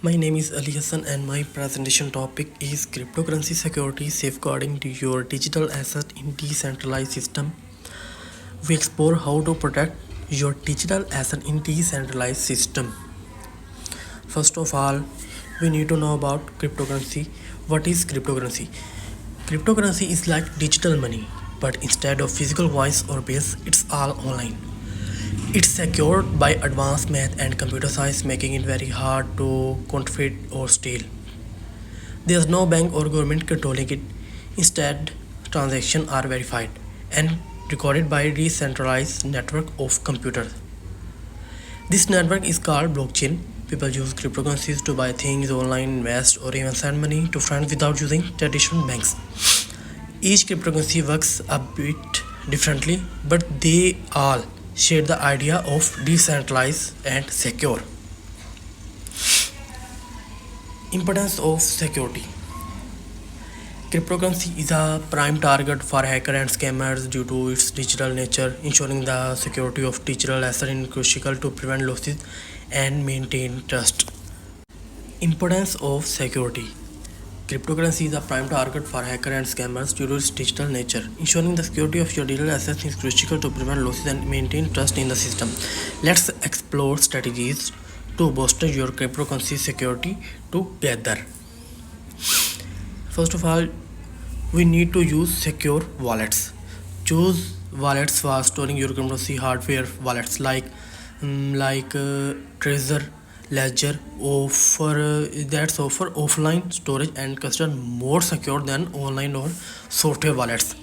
My name is Ali Hassan and my presentation topic is cryptocurrency security safeguarding your digital asset in decentralized system. We explore how to protect your digital asset in decentralized system. First of all, we need to know about cryptocurrency. What is cryptocurrency? Cryptocurrency is like digital money, but instead of physical coins or bills, it's all online. It's secured by advanced math and computer science, making it very hard to counterfeit or steal. There's no bank or government controlling it. Instead, transactions are verified and recorded by a decentralized network of computers. This network is called blockchain. People use cryptocurrencies to buy things online, invest, or even send money to friends without using traditional banks. Each cryptocurrency works a bit differently, but they all share the idea of decentralized and secure. Importance of security. Cryptocurrency is a prime target for hackers and scammers due to its digital nature. Ensuring the security of digital assets is crucial to prevent losses and maintain trust. Importance of security. Cryptocurrency is a prime target for hackers and scammers due to its digital nature. Ensuring the security of your digital assets is crucial to prevent losses and maintain trust in the system. Let's explore strategies to bolster your cryptocurrency security together. First of all, we need to use secure wallets. Choose wallets for storing your cryptocurrency hardware wallets like Trezor, Ledger offer offline storage and consider more secure than online or software wallets.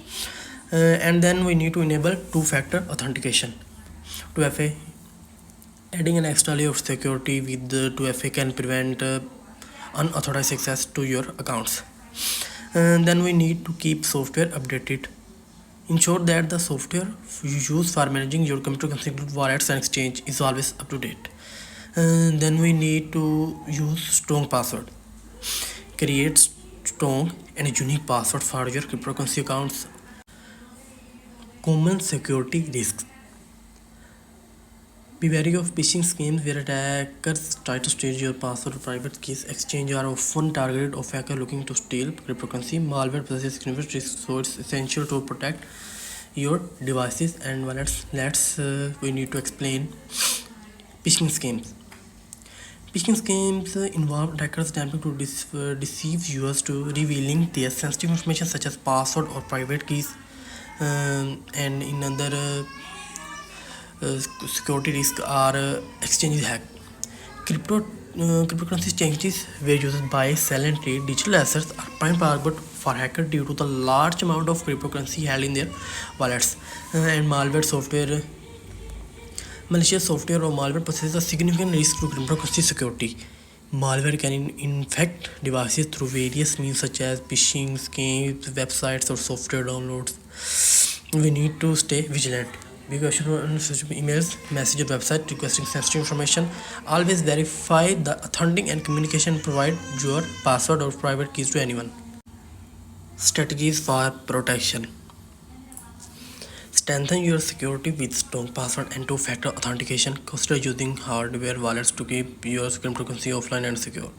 And then we need to enable two-factor authentication. 2FA. Adding an extra layer of security with the 2FA can prevent unauthorized access to your accounts. And then we need to keep software updated. Ensure that the software you use for managing your cryptocurrency wallets and exchange is always up to date. And then we need to use strong password. Create strong and unique password for your cryptocurrency accounts. Common security risks. Be wary of phishing schemes where attackers try to steal your password or private keys. Exchanges are often targeted of hackers looking to steal cryptocurrency. Malware possesses significant risks, so it's essential to protect your devices and wallets. We need to explain phishing schemes. Phishing schemes involve attackers attempting to deceive users to revealing their sensitive information such as password or private keys. And in other security risks are exchange hack. Cryptocurrency exchanges where users buy, sell, and trade digital assets are prime target for hackers due to the large amount of cryptocurrency held in their wallets. And malicious software or malware poses a significant risk to cryptocurrency security. Malware can infect devices through various means such as phishing schemes, websites, or software downloads. We need to stay vigilant. Be cautious on emails, messages, or website requesting sensitive information. Always verify the authentic and communication. Provide your password or private keys to anyone. Strategies for protection. Strengthen your security with strong password and two-factor authentication. Consider using hardware wallets to keep your cryptocurrency offline and secure.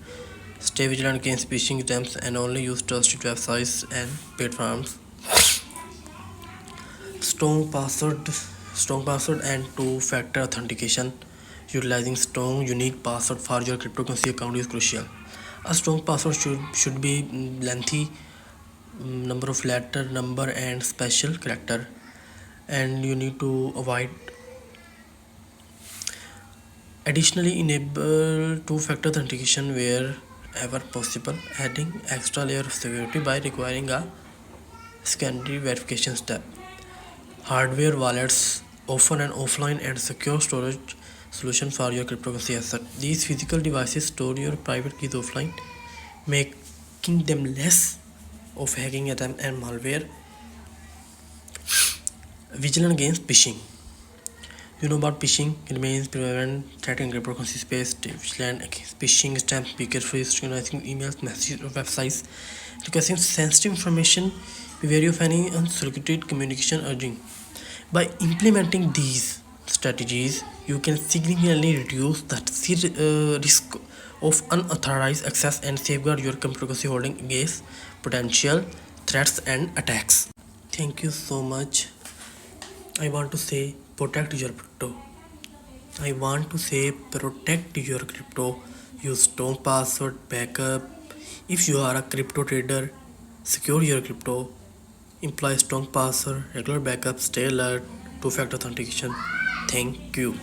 Stay vigilant against phishing attempts and only use trusted websites and platforms. Strong password and two-factor authentication. Utilizing strong unique password for your cryptocurrency account is crucial. A strong password should be lengthy, number of letter, number, and special character. And you need to avoid. Additionally, enable two-factor authentication wherever possible, adding extra layer of security by requiring a secondary verification step. Hardware wallets offer an offline and secure storage solution for your cryptocurrency asset. These physical devices store your private keys offline, making them less of hacking attempt and malware. Vigilant against phishing. You know about phishing. It means prevent threatening cryptocurrency space. Stay vigilant against phishing attempts. Be careful scrutinizing emails, messages, or websites requesting sensitive information. Be wary of any unsolicited communication urging. By implementing these strategies, you can significantly reduce the risk of unauthorized access and safeguard your cryptocurrency holding against potential threats and attacks. Thank you so much. I want to say protect your crypto. I want to say protect your crypto. Use strong password backup. If you are a crypto trader, secure your crypto. Employ strong password, regular backup, stay alert, two-factor authentication. Thank you.